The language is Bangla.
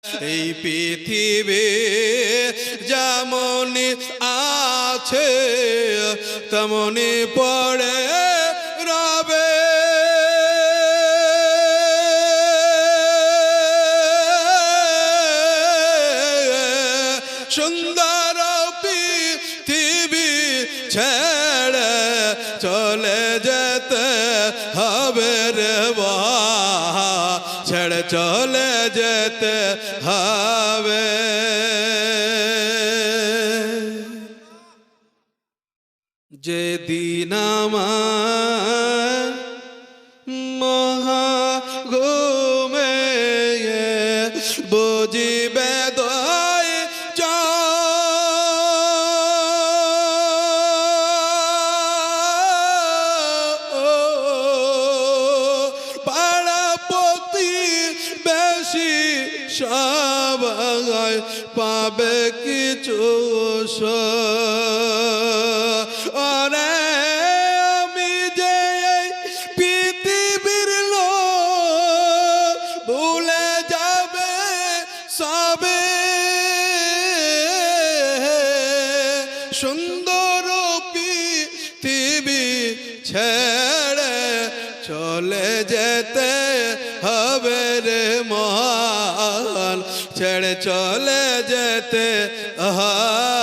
এই পৃথিবী যেমন আছে তেমনি পড়ে রবে। সুন্দর পৃথিবী ছেড়ে চলে যেতে হবে রে বাবা, ছেড়ে চলে যেতে হবে। যেদিন আমার মহা ঘুমে বুঝিবে সবাই পাবে কিছু আরে আমি যে পৃথিবীর লোক ভুলে যাবে সবে। সুন্দর পৃথিবী ছেড়ে চলে যেতে হবে রে মন, ছেড়ে চলে যেতে হবে।